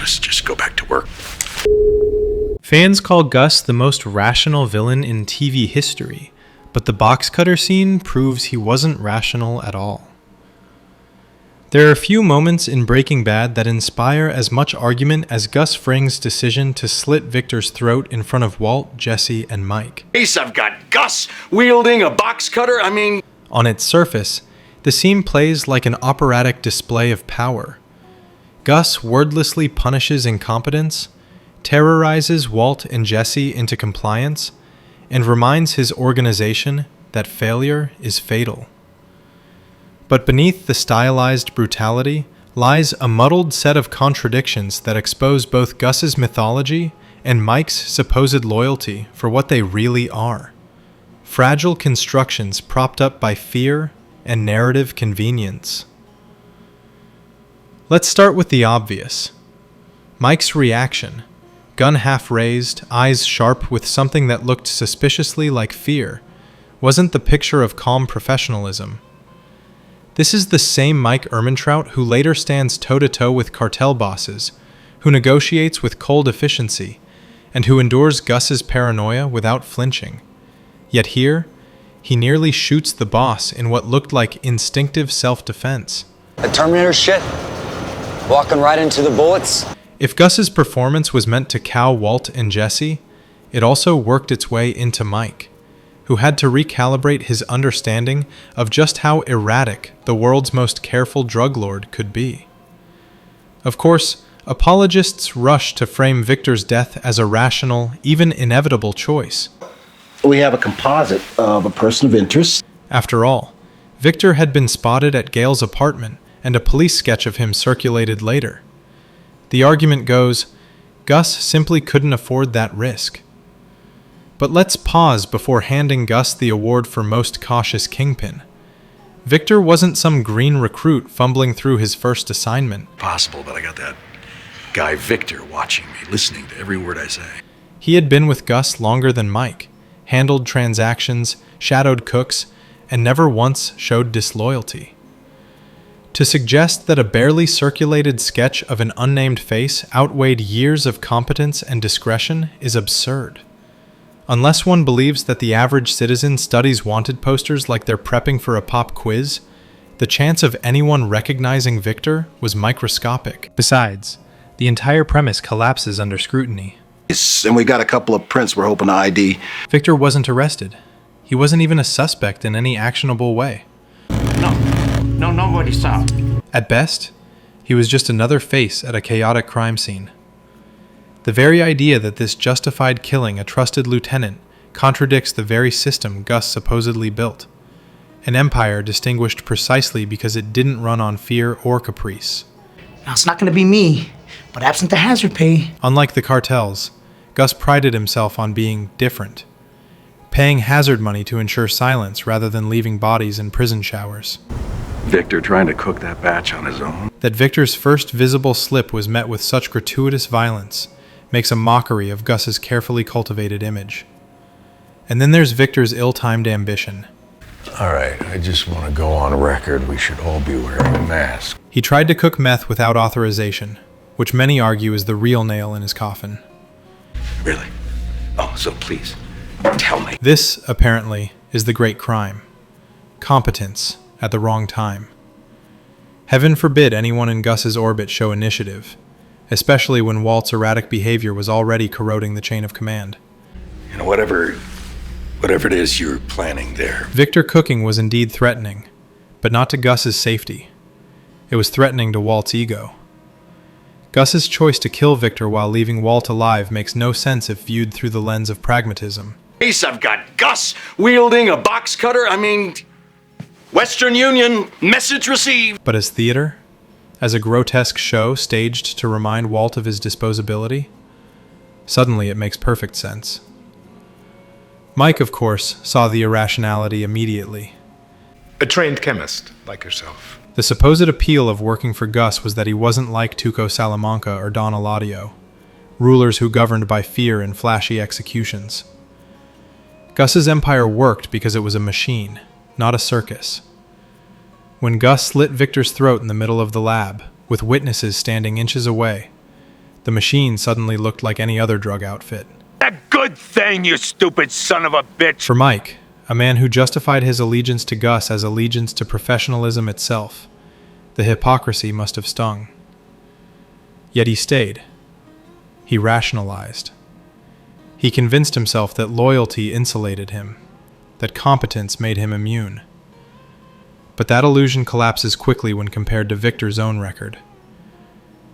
let's just go back to work. Fans call Gus the most rational villain in TV history, but the box cutter scene proves he wasn't rational at all. There are a few moments in Breaking Bad that inspire as much argument as Gus Fring's decision to slit Victor's throat in front of Walt, Jesse, and Mike. I've got Gus wielding a box cutter. On its surface, the scene plays like an operatic display of power. Gus wordlessly punishes incompetence, terrorizes Walt and Jesse into compliance, and reminds his organization that failure is fatal. But beneath the stylized brutality lies a muddled set of contradictions that expose both Gus's mythology and Mike's supposed loyalty for what they really are: fragile constructions propped up by fear and narrative convenience. Let's start with the obvious. Mike's reaction, gun half raised, eyes sharp with something that looked suspiciously like fear, wasn't the picture of calm professionalism. This is the same Mike Ehrmantraut who later stands toe-to-toe with cartel bosses, who negotiates with cold efficiency, and who endures Gus's paranoia without flinching. Yet here, he nearly shoots the boss in what looked like instinctive self-defense. A Terminator shit. Walking right into the bullets. If Gus's performance was meant to cow Walt and Jesse, it also worked its way into Mike, who had to recalibrate his understanding of just how erratic the world's most careful drug lord could be. Of course, apologists rush to frame Victor's death as a rational, even inevitable choice. We have a composite of a person of interest. After all, Victor had been spotted at Gale's apartment, and a police sketch of him circulated later. The argument goes, Gus simply couldn't afford that risk. But let's pause before handing Gus the award for most cautious kingpin. Victor wasn't some green recruit fumbling through his first assignment. Possible, but I got that guy Victor watching me, listening to every word I say. He had been with Gus longer than Mike, handled transactions, shadowed cooks, and never once showed disloyalty. To suggest that a barely circulated sketch of an unnamed face outweighed years of competence and discretion is absurd. Unless one believes that the average citizen studies wanted posters like they're prepping for a pop quiz, the chance of anyone recognizing Victor was microscopic. Besides, the entire premise collapses under scrutiny. And we got a couple of prints we're hoping to ID. Victor wasn't arrested. He wasn't even a suspect in any actionable way. No, nobody saw. At best, he was just another face at a chaotic crime scene. The very idea that this justified killing a trusted lieutenant contradicts the very system Gus supposedly built, an empire distinguished precisely because it didn't run on fear or caprice. Now, it's not going to be me, but absent the hazard pay. Unlike the cartels, Gus prided himself on being different, paying hazard money to ensure silence rather than leaving bodies in prison showers. Victor trying to cook that batch on his own. That Victor's first visible slip was met with such gratuitous violence makes a mockery of Gus's carefully cultivated image. And then there's Victor's ill-timed ambition. All right, I just want to go on record. We should all be wearing a mask. He tried to cook meth without authorization, which many argue is the real nail in his coffin. Really? Oh, so please, tell me. This, apparently, is the great crime. Competence at the wrong time. Heaven forbid anyone in Gus's orbit show initiative, especially when Walt's erratic behavior was already corroding the chain of command. You know, whatever it is you're planning there. Victor cooking was indeed threatening, but not to Gus's safety. It was threatening to Walt's ego. Gus's choice to kill Victor while leaving Walt alive makes no sense if viewed through the lens of pragmatism. I've got Gus wielding a box cutter. Western Union, message received. But as theater? As a grotesque show staged to remind Walt of his disposability? Suddenly it makes perfect sense. Mike, of course, saw the irrationality immediately. A trained chemist, like yourself. The supposed appeal of working for Gus was that he wasn't like Tuco Salamanca or Don Eladio, rulers who governed by fear and flashy executions. Gus's empire worked because it was a machine, not a circus. When Gus slit Victor's throat in the middle of the lab, with witnesses standing inches away, The machine suddenly looked like any other drug outfit. A good thing, you stupid son of a bitch! For Mike, a man who justified his allegiance to Gus as allegiance to professionalism itself, the hypocrisy must have stung. Yet he stayed. He rationalized. He convinced himself that loyalty insulated him, that competence made him immune. But that illusion collapses quickly when compared to Victor's own record.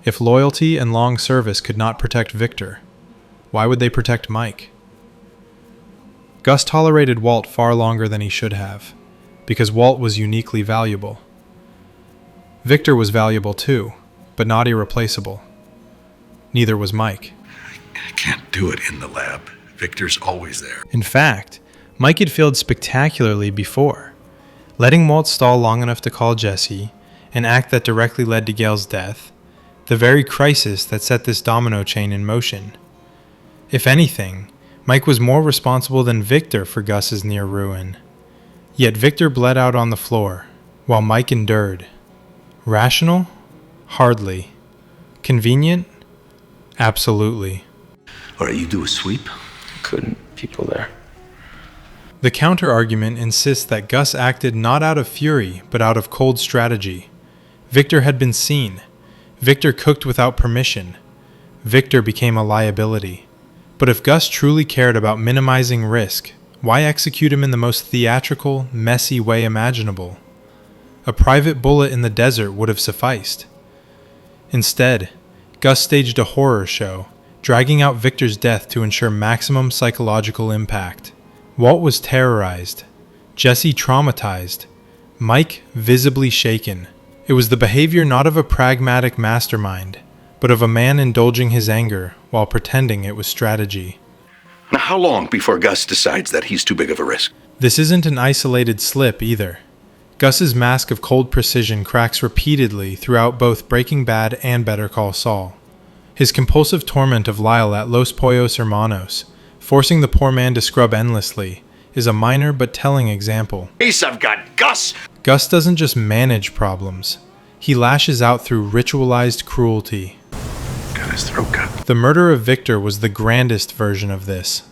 If loyalty and long service could not protect Victor, why would they protect Mike? Gus tolerated Walt far longer than he should have, because Walt was uniquely valuable. Victor was valuable too, but not irreplaceable. Neither was Mike. I can't do it in the lab. Victor's always there. In fact, Mike had failed spectacularly before, letting Walt stall long enough to call Jesse, an act that directly led to Gail's death, the very crisis that set this domino chain in motion. If anything, Mike was more responsible than Victor for Gus's near ruin. Yet Victor bled out on the floor, while Mike endured. Rational? Hardly. Convenient? Absolutely. All right, you do a sweep? Couldn't. People there. The counter-argument insists that Gus acted not out of fury, but out of cold strategy. Victor had been seen. Victor cooked without permission. Victor became a liability. But if Gus truly cared about minimizing risk, why execute him in the most theatrical, messy way imaginable? A private bullet in the desert would have sufficed. Instead, Gus staged a horror show, dragging out Victor's death to ensure maximum psychological impact. Walt was terrorized, Jesse traumatized, Mike visibly shaken. It was the behavior not of a pragmatic mastermind, but of a man indulging his anger while pretending it was strategy. Now, how long before Gus decides that he's too big of a risk? This isn't an isolated slip either. Gus's mask of cold precision cracks repeatedly throughout both Breaking Bad and Better Call Saul. His compulsive torment of Lyle at Los Pollos Hermanos, forcing the poor man to scrub endlessly, is a minor but telling example. Ace, I've got Gus! Gus doesn't just manage problems. He lashes out through ritualized cruelty. Got his throat cut. The murder of Victor was the grandest version of this.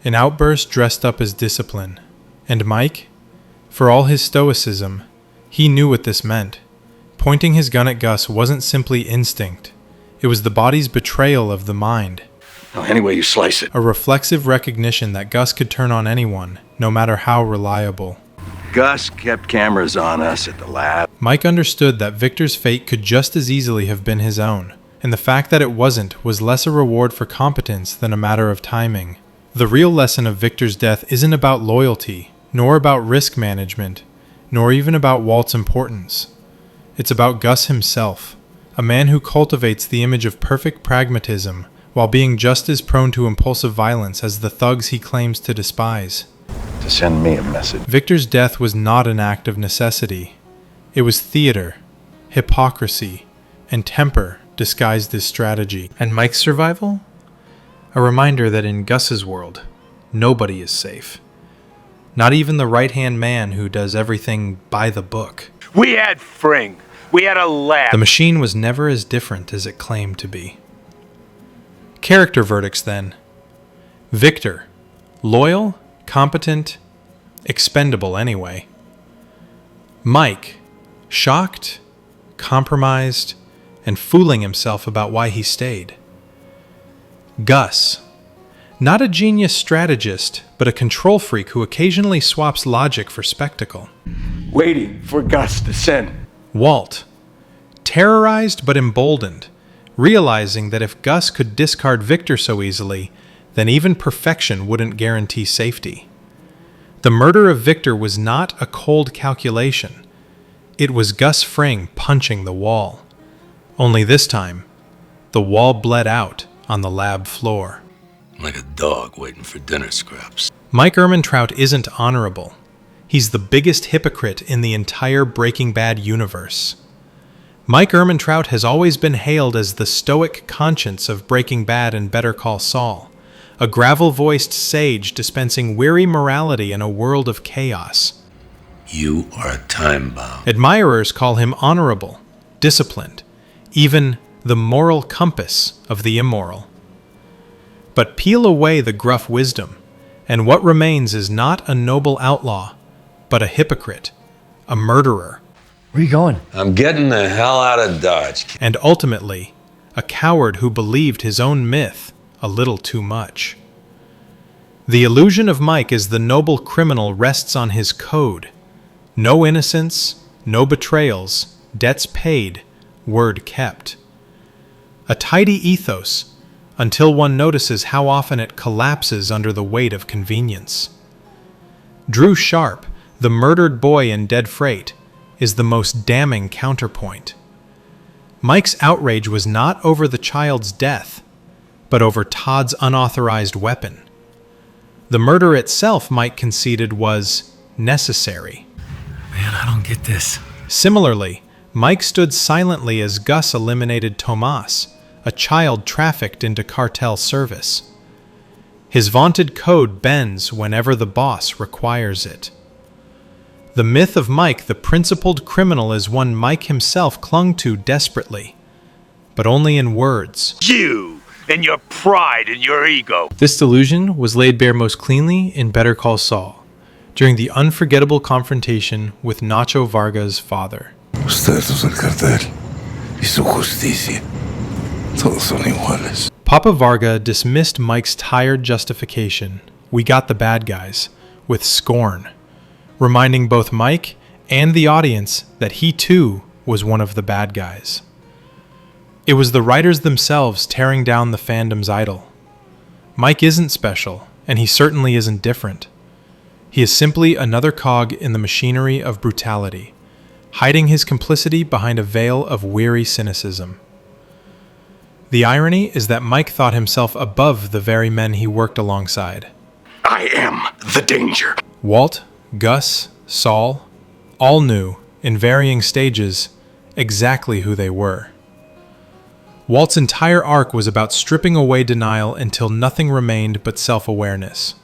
An outburst dressed up as discipline. And Mike? For all his stoicism, he knew what this meant. Pointing his gun at Gus wasn't simply instinct. It was the body's betrayal of the mind. Well, any way you slice it. A reflexive recognition that Gus could turn on anyone, no matter how reliable. Gus kept cameras on us at the lab. Mike understood that Victor's fate could just as easily have been his own, and the fact that it wasn't was less a reward for competence than a matter of timing. The real lesson of Victor's death isn't about loyalty, nor about risk management, nor even about Walt's importance. It's about Gus himself, a man who cultivates the image of perfect pragmatism while being just as prone to impulsive violence as the thugs he claims to despise. To send me a message. Victor's death was not an act of necessity. It was theater, hypocrisy, and temper disguised as strategy. And Mike's survival? A reminder that in Gus's world, nobody is safe. Not even the right-hand man who does everything by the book. We had Fring. We had a lab. The machine was never as different as it claimed to be. Character verdicts, then. Victor. Loyal, competent, expendable anyway. Mike. Shocked, compromised, and fooling himself about why he stayed. Gus. Not a genius strategist, but a control freak who occasionally swaps logic for spectacle. Waiting for Gus to send. Walt. Terrorized but emboldened, realizing that if Gus could discard Victor so easily, then even perfection wouldn't guarantee safety. The murder of Victor was not a cold calculation. It was Gus Fring punching the wall. Only this time, the wall bled out on the lab floor. Like a dog waiting for dinner scraps. Mike Ehrmantraut isn't honorable. He's the biggest hypocrite in the entire Breaking Bad universe. Mike Ehrmantraut has always been hailed as the stoic conscience of Breaking Bad and Better Call Saul, a gravel-voiced sage dispensing weary morality in a world of chaos. You are a time bomb. Admirers call him honorable, disciplined, even the moral compass of the immoral. But peel away the gruff wisdom, and what remains is not a noble outlaw, but a hypocrite, a murderer, Where you going? I'm getting the hell out of Dodge. and ultimately, a coward who believed his own myth a little too much. The illusion of Mike as the noble criminal rests on his code. No innocence, no betrayals, debts paid, word kept. A tidy ethos, until one notices how often it collapses under the weight of convenience. Drew Sharp, the murdered boy in Dead Freight, is the most damning counterpoint. Mike's outrage was not over the child's death, but over Todd's unauthorized weapon. The murder itself, Mike conceded, was necessary. Man, I don't get this. Similarly, Mike stood silently as Gus eliminated Tomas, a child trafficked into cartel service. His vaunted code bends whenever the boss requires it. The myth of Mike, the principled criminal, is one Mike himself clung to desperately, but only in words. You and your pride and your ego. This delusion was laid bare most cleanly in Better Call Saul, during the unforgettable confrontation with Nacho Varga's father. Ustedes son el cartel y su justicia. Todos son iguales. Papa Varga dismissed Mike's tired justification, "We got the bad guys," with scorn, reminding both Mike and the audience that he too was one of the bad guys. It was the writers themselves tearing down the fandom's idol. Mike isn't special, and he certainly isn't different. He is simply another cog in the machinery of brutality, hiding his complicity behind a veil of weary cynicism. The irony is that Mike thought himself above the very men he worked alongside. I am the danger. Walt, Gus, Saul, all knew, in varying stages, exactly who they were. Walt's entire arc was about stripping away denial until nothing remained but self-awareness.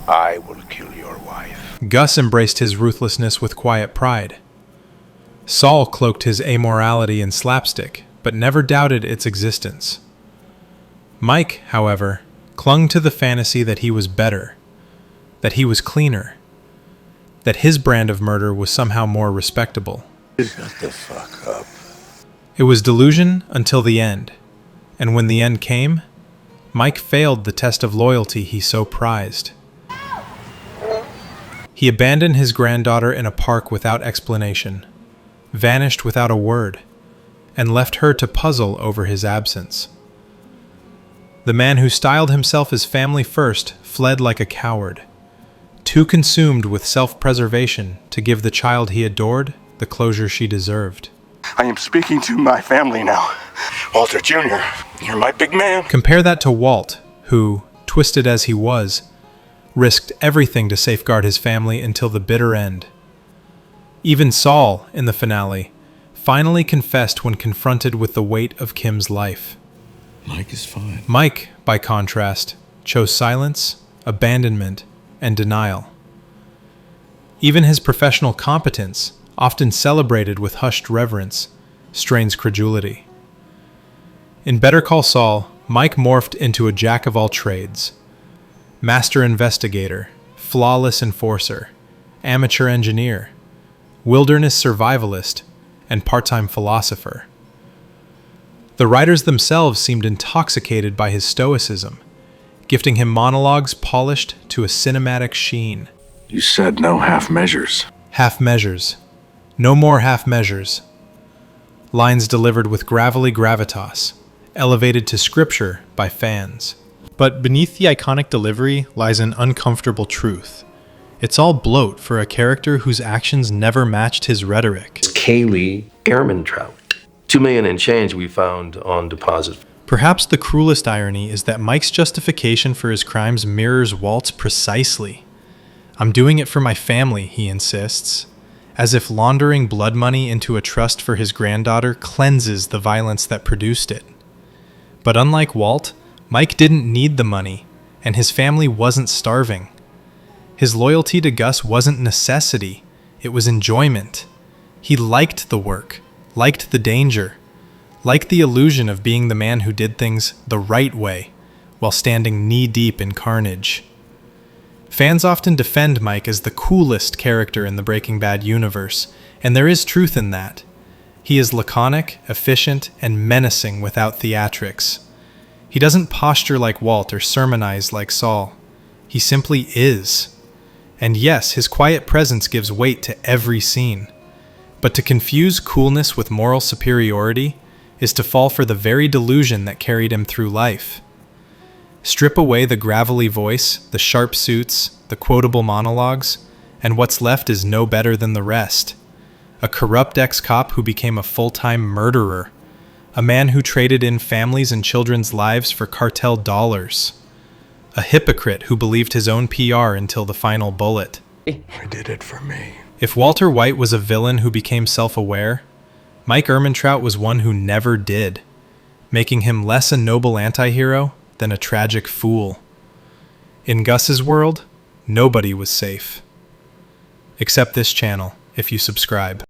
I will kill your wife. Gus embraced his ruthlessness with quiet pride. Saul cloaked his amorality in slapstick, but never doubted its existence. Mike, however, clung to the fantasy that he was better, that he was cleaner, that his brand of murder was somehow more respectable. Shut the fuck up. It was delusion until the end, and when the end came, Mike failed the test of loyalty he so prized. He abandoned his granddaughter in a park without explanation, vanished without a word, and left her to puzzle over his absence. The man who styled himself as family first fled like a coward, too consumed with self-preservation to give the child he adored the closure she deserved. I am speaking to my family now. Walter Jr., you're my big man. Compare that to Walt, who, twisted as he was, risked everything to safeguard his family until the bitter end. Even Saul, in the finale, finally confessed when confronted with the weight of Kim's life. Mike is fine. Mike, by contrast, chose silence, abandonment, and denial. Even his professional competence, often celebrated with hushed reverence, strains credulity. In Better Call Saul, Mike morphed into a jack of all trades. Master investigator, flawless enforcer, amateur engineer, wilderness survivalist, and part-time philosopher. The writers themselves seemed intoxicated by his stoicism, gifting him monologues polished to a cinematic sheen. You said no half measures. Half measures. No more half measures. Lines delivered with gravelly gravitas, elevated to scripture by fans. But beneath the iconic delivery lies an uncomfortable truth. It's all bloat for a character whose actions never matched his rhetoric. Kaylee airman trout. $2 million and change we found on deposit. Perhaps the cruelest irony is that Mike's justification for his crimes mirrors Walt's precisely. "I'm doing it for my family," he insists, as if laundering blood money into a trust for his granddaughter cleanses the violence that produced it. But unlike Walt, Mike didn't need the money, and his family wasn't starving. His loyalty to Gus wasn't necessity, it was enjoyment. He liked the work, liked the danger, like the illusion of being the man who did things the right way while standing knee-deep in carnage. Fans often defend Mike as the coolest character in the Breaking Bad universe, and there is truth in that. He is laconic, efficient, and menacing without theatrics. He doesn't posture like Walt or sermonize like Saul. He simply is. And yes, his quiet presence gives weight to every scene. But to confuse coolness with moral superiority is to fall for the very delusion that carried him through life. Strip away the gravelly voice, the sharp suits, the quotable monologues, and what's left is no better than the rest. A corrupt ex-cop who became a full-time murderer. A man who traded in families and children's lives for cartel dollars. A hypocrite who believed his own PR until the final bullet. I did it for me. If Walter White was a villain who became self-aware, Mike Ehrmantraut was one who never did, making him less a noble anti-hero than a tragic fool. In Gus's world, nobody was safe. Except this channel, if you subscribe.